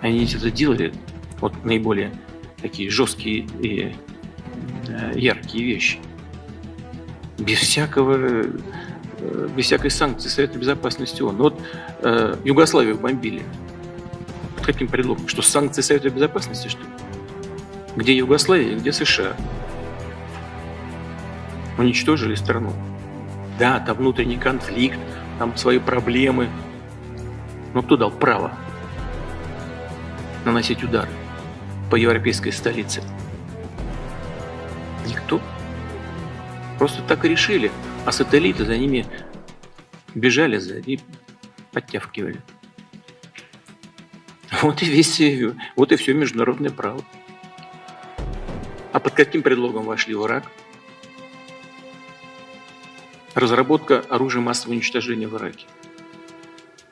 Они это делали, вот наиболее такие жесткие и яркие вещи, без всякой санкции Совета Безопасности ООН. Вот Югославию бомбили. Под каким предлогом? Что санкции Совета Безопасности, что ли? Где Югославия, где США? Уничтожили страну. Да, там внутренний конфликт, там свои проблемы. Но кто дал право наносить удары по европейской столице? Никто. Просто так и решили. А сателлиты за ними бежали сзади и подтягивали. Вот и все международное право. А под каким предлогом вошли в Ирак? Разработка оружия массового уничтожения в Ираке.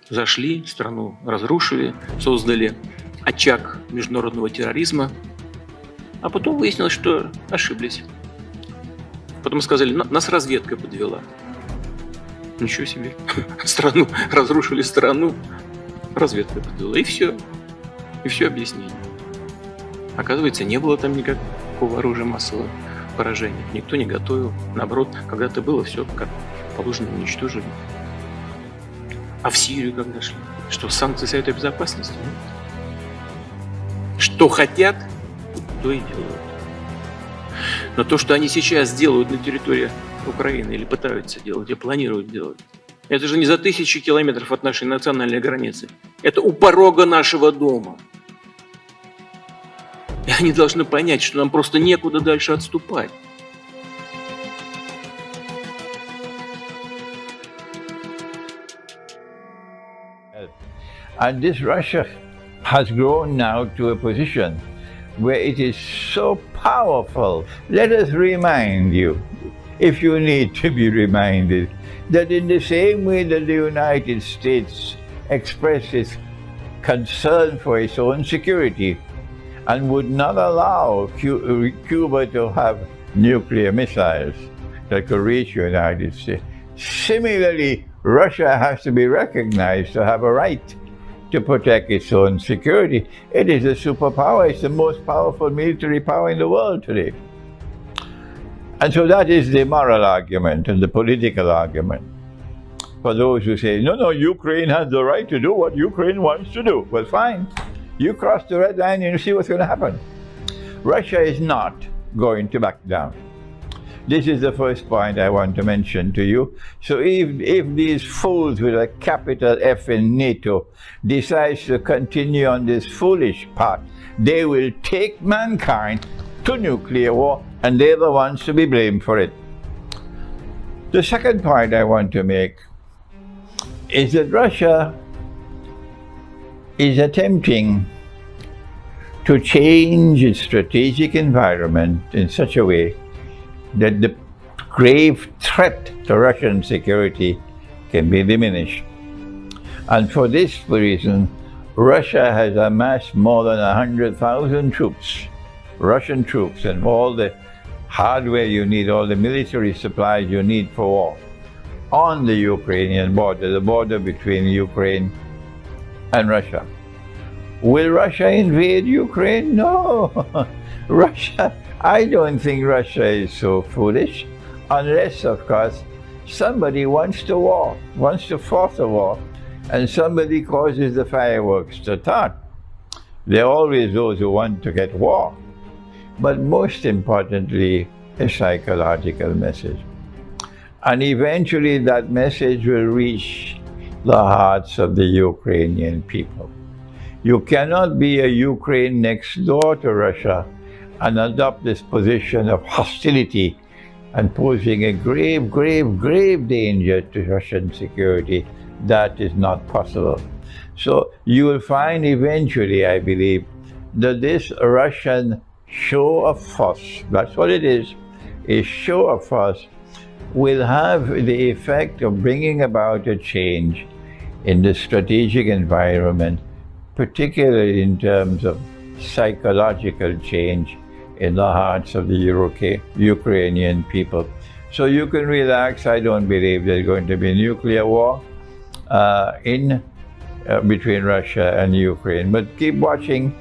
Зашли, страну разрушили, создали очаг международного терроризма, а потом выяснилось, что ошиблись. Потом сказали, нас разведка подвела. Ничего себе. Разрушили страну, разведка подвела. И все. И все объяснение. Оказывается, не было там никакого оружия массового поражения. Никто не готовил. Наоборот, когда-то было все как положено, уничтожили. А в Сирию когда шли? Что, санкции Совета Безопасности? Что хотят, то и делают. Но то, что они сейчас делают на территории Украины, или пытаются делать, или планируют делать, это же не за тысячи километров от нашей национальной границы. Это у порога нашего дома. И они должны понять, что нам просто некуда дальше отступать. And this Russia has grown now to a position where it is so powerful. Let us remind you, if you need to be reminded, that in the same way that the United States expressed its concern for its own security and would not allow Cuba to have nuclear missiles that could reach the United States, similarly, Russia has to be recognized to have a right to protect its own security. It is a superpower. It's the most powerful military power in the world today. And so that is the moral argument and the political argument. For those who say, no, Ukraine has the right to do what Ukraine wants to do. Well, fine. You cross the red line and you see what's going to happen. Russia is not going to back down. This is the first point I want to mention to you. So if these fools with a capital F in NATO decides to continue on this foolish path, they will take mankind to nuclear war, and they're the ones to be blamed for it. The second point I want to make is that Russia is attempting to change its strategic environment in such a way that the grave threat to Russian security can be diminished. And for this reason, Russia has amassed more than 100,000 troops, Russian troops, and all the hardware you need, all the military supplies you need for war, on the Ukrainian border, the border between Ukraine and Russia. Will Russia invade Ukraine? No. I don't think Russia is so foolish, unless, of course, somebody wants to force a war, and somebody causes the fireworks to start. There are always those who want to get war, but most importantly, a psychological message. And eventually that message will reach the hearts of the Ukrainian people. You cannot be a Ukraine next door to Russia and adopt this position of hostility and posing a grave, grave, grave danger to Russian security. That is not possible. So you will find eventually, I believe, that this Russian show of force, that's what it is, a show of force, will have the effect of bringing about a change in the strategic environment, particularly in terms of psychological change in the hearts of the Ukrainian people. So you can relax. I don't believe there's going to be a nuclear war in between Russia and Ukraine. But keep watching,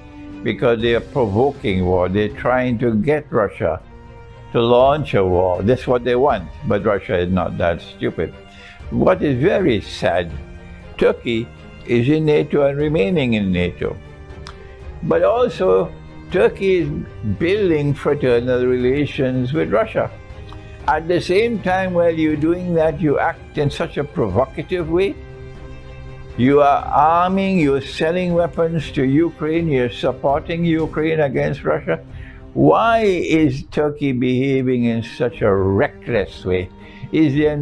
because they are provoking war. They're trying to get Russia to launch a war. That's what they want, but Russia is not that stupid. What is very sad, Turkey is in NATO and remaining in NATO. But also, Turkey is building fraternal relations with Russia. At the same time, while you're doing that, you act in such a provocative way. You are arming, you're selling weapons to Ukraine, you're supporting Ukraine against Russia. Why is Turkey behaving in such a reckless way? Is there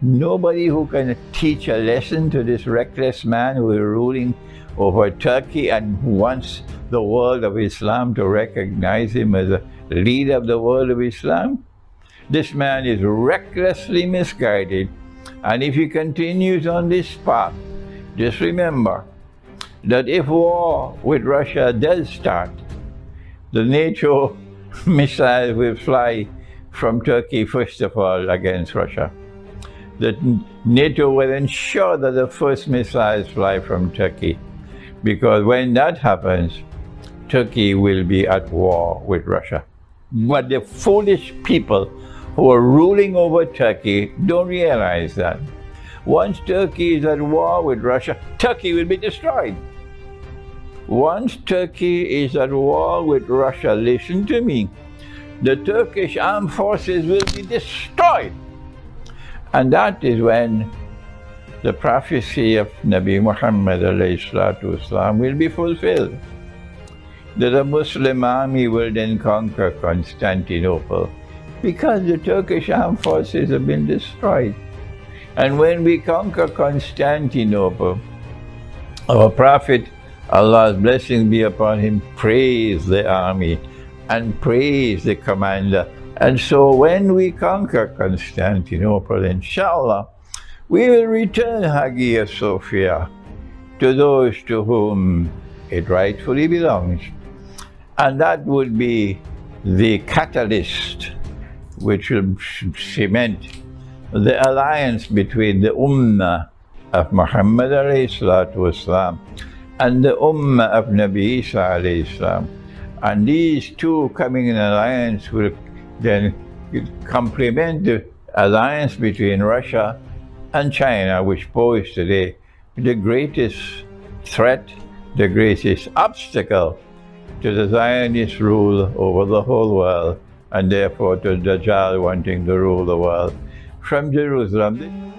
nobody who can teach a lesson to this reckless man who is ruling over Turkey and who wants the world of Islam to recognize him as a leader of the world of Islam? This man is recklessly misguided, and if he continues on this path, just remember that if war with Russia does start, the NATO missiles will fly from Turkey first of all against Russia. That NATO will ensure that the first missiles fly from Turkey, because when that happens, Turkey will be at war with Russia. But the foolish people who are ruling over Turkey don't realize that. Once Turkey is at war with Russia, Turkey will be destroyed. Once Turkey is at war with Russia, listen to me, the Turkish armed forces will be destroyed. And that is when the prophecy of Nabi Muhammad ﷺ will be fulfilled. That a Muslim army will then conquer Constantinople, because the Turkish armed forces have been destroyed. And when we conquer Constantinople, our Prophet, Allah's blessings be upon him, praise the army and praise the commander. And so when we conquer Constantinople, inshallah, we will return Hagia Sophia to those to whom it rightfully belongs. And that would be the catalyst which will cement the alliance between the Ummah of Muhammad ﷺ and the Ummah of Nabi Isa ﷺ. And these two coming in alliance will then complement the alliance between Russia and China, which pose today the greatest threat, the greatest obstacle to the Zionist rule over the whole world, and therefore to Dajjal wanting to rule the world from Jerusalem.